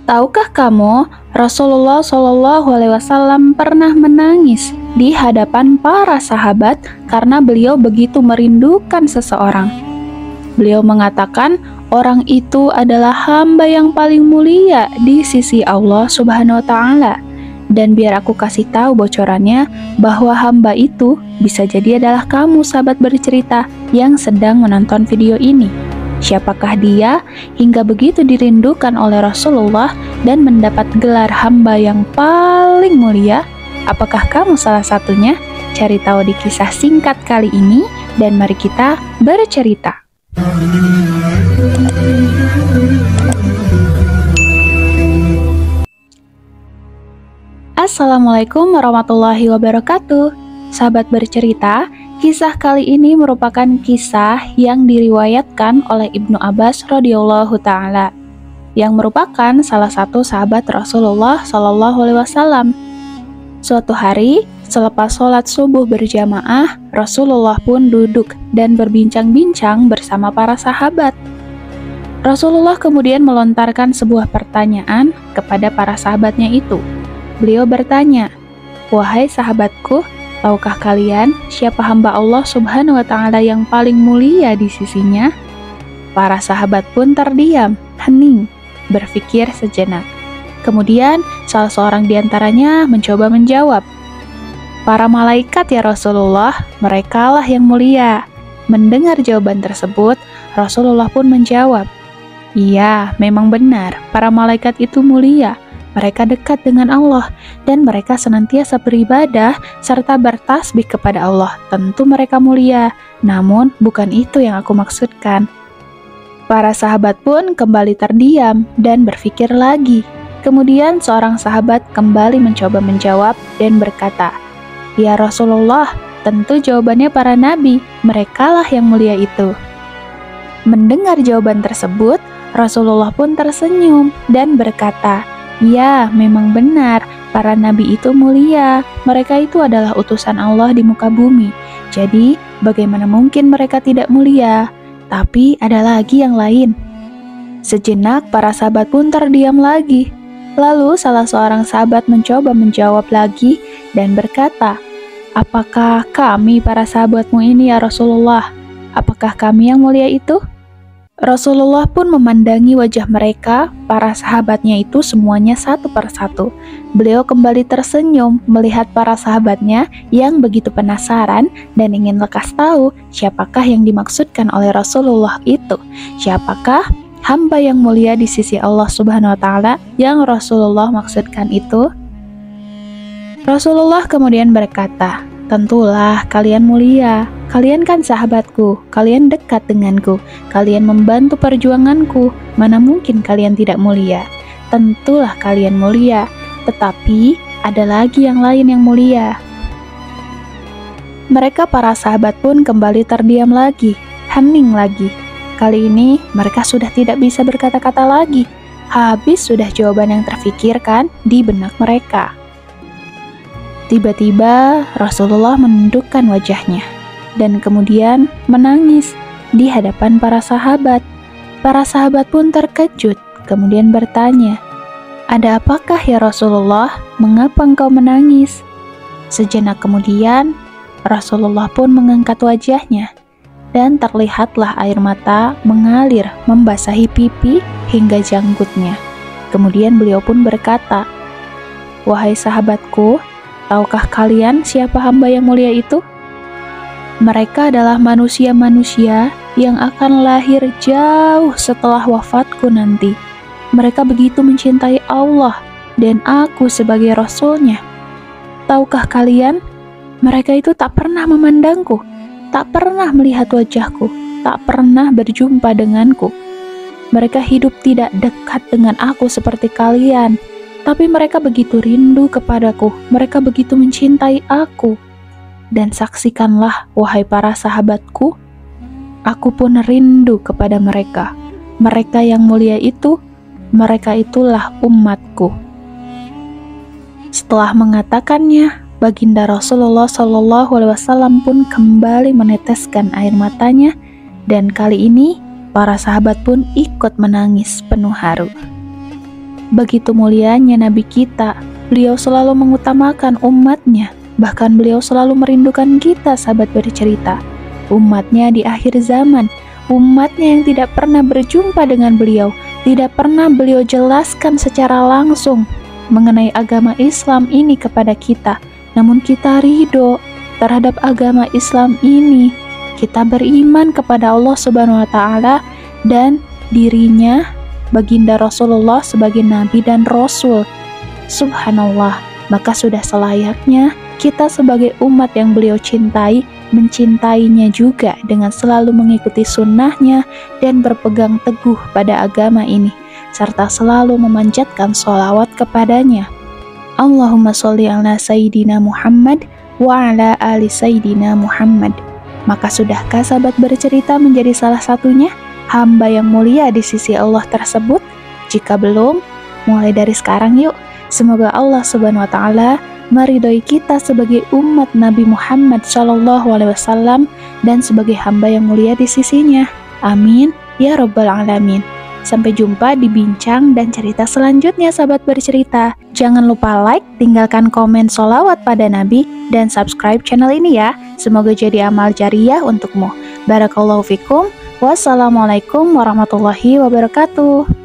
Tahukah kamu, Rasulullah Shallallahu Alaihi Wasallam pernah menangis di hadapan para sahabat karena beliau begitu merindukan seseorang. Beliau mengatakan, orang itu adalah hamba yang paling mulia di sisi Allah Subhanahu Wa Taala. Dan biar aku kasih tahu bocorannya, bahwa hamba itu bisa jadi adalah kamu, sahabat bercerita, yang sedang menonton video ini. Siapakah dia hingga begitu dirindukan oleh Rasulullah dan mendapat gelar hamba yang paling mulia? Apakah kamu salah satunya? Cari tahu di kisah singkat kali ini dan mari kita bercerita. Assalamualaikum warahmatullahi wabarakatuh. Sahabat bercerita, kisah kali ini merupakan kisah yang diriwayatkan oleh Ibnu Abbas radhiyallahu taala, yang merupakan salah satu sahabat Rasulullah Shallallahu Alaihi Wasallam. Suatu hari, selepas sholat subuh berjamaah, Rasulullah pun duduk dan berbincang-bincang bersama para sahabat. Rasulullah kemudian melontarkan sebuah pertanyaan kepada para sahabatnya itu. Beliau bertanya, "Wahai sahabatku, tahukah kalian siapa hamba Allah Subhanahu wa Ta'ala yang paling mulia di sisinya?" Para sahabat pun terdiam, hening, berpikir sejenak. Kemudian salah seorang di antaranya mencoba menjawab, "Para malaikat ya Rasulullah, merekalah yang mulia." Mendengar jawaban tersebut, Rasulullah pun menjawab, "Iya, memang benar, para malaikat itu mulia. Mereka dekat dengan Allah dan mereka senantiasa beribadah serta bertasbih kepada Allah. Tentu mereka mulia, namun bukan itu yang aku maksudkan." Para sahabat pun kembali terdiam dan berpikir lagi. Kemudian seorang sahabat kembali mencoba menjawab dan berkata, "Ya Rasulullah, tentu jawabannya para nabi, merekalah yang mulia itu." Mendengar jawaban tersebut, Rasulullah pun tersenyum dan berkata, "Ya, memang benar, para nabi itu mulia. Mereka itu adalah utusan Allah di muka bumi. Jadi, bagaimana mungkin mereka tidak mulia? Tapi ada lagi yang lain." Sejenak, para sahabat pun terdiam lagi. Lalu, salah seorang sahabat mencoba menjawab lagi dan berkata, "Apakah kami para sahabatmu ini ya Rasulullah? Apakah kami yang mulia itu?" Rasulullah pun memandangi wajah mereka, para sahabatnya itu semuanya satu persatu. Beliau kembali tersenyum melihat para sahabatnya yang begitu penasaran dan ingin lekas tahu siapakah yang dimaksudkan oleh Rasulullah itu. Siapakah hamba yang mulia di sisi Allah Subhanahu wa Ta'ala yang Rasulullah maksudkan itu? Rasulullah kemudian berkata, "Tentulah kalian mulia. Kalian kan sahabatku, kalian dekat denganku, kalian membantu perjuanganku. Mana mungkin kalian tidak mulia? Tentulah kalian mulia, tetapi ada lagi yang lain yang mulia." Mereka para sahabat pun kembali terdiam lagi, hening lagi. Kali ini mereka sudah tidak bisa berkata-kata lagi. Habis sudah jawaban yang terfikirkan di benak mereka. Tiba-tiba Rasulullah menundukkan wajahnya dan kemudian menangis di hadapan para sahabat. Para sahabat pun terkejut, kemudian bertanya, "Ada apakah ya Rasulullah? Mengapa engkau menangis?" Sejenak kemudian, Rasulullah pun mengangkat wajahnya dan terlihatlah air mata mengalir membasahi pipi hingga janggutnya. Kemudian beliau pun berkata, "Wahai sahabatku, tahukah kalian siapa hamba yang mulia itu? Mereka adalah manusia-manusia yang akan lahir jauh setelah wafatku nanti. Mereka begitu mencintai Allah dan aku sebagai Rasul-Nya. Tahukah kalian, mereka itu tak pernah memandangku, tak pernah melihat wajahku, tak pernah berjumpa denganku. Mereka hidup tidak dekat dengan aku seperti kalian. Tapi mereka begitu rindu kepadaku, mereka begitu mencintai aku. Dan saksikanlah, wahai para sahabatku, aku pun rindu kepada mereka. Mereka yang mulia itu, mereka itulah umatku." Setelah mengatakannya, Baginda Rasulullah Shallallahu Alaihi Wasallam pun kembali meneteskan air matanya, dan kali ini para sahabat pun ikut menangis penuh haru. Begitu mulianya Nabi kita, beliau selalu mengutamakan umatnya, bahkan beliau selalu merindukan kita sahabat bercerita. Umatnya di akhir zaman, umatnya yang tidak pernah berjumpa dengan beliau, tidak pernah beliau jelaskan secara langsung mengenai agama Islam ini kepada kita. Namun kita ridho terhadap agama Islam ini. Kita beriman kepada Allah Subhanahu wa Ta'ala dan dirinya, baginda Rasulullah sebagai nabi dan rasul. Subhanallah, maka sudah selayaknya kita sebagai umat yang beliau cintai, mencintainya juga dengan selalu mengikuti sunnahnya dan berpegang teguh pada agama ini, serta selalu memanjatkan sholawat kepadanya. Allahumma sholli ala Sayyidina Muhammad wa ala ali Sayyidina Muhammad. Maka sudahkah sahabat bercerita menjadi salah satunya hamba yang mulia di sisi Allah tersebut? Jika belum, mulai dari sekarang yuk. Semoga Allah Subhanahu wa Ta'ala meridhoi kita sebagai umat Nabi Muhammad SAW dan sebagai hamba yang mulia di sisinya. Amin ya Rabbal Alamin. Sampai jumpa di bincang dan cerita selanjutnya sahabat bercerita. Jangan lupa like, tinggalkan komen sholawat pada Nabi, dan subscribe channel ini ya. Semoga jadi amal jariyah untukmu. Barakallahu fikum. Wassalamualaikum warahmatullahi wabarakatuh.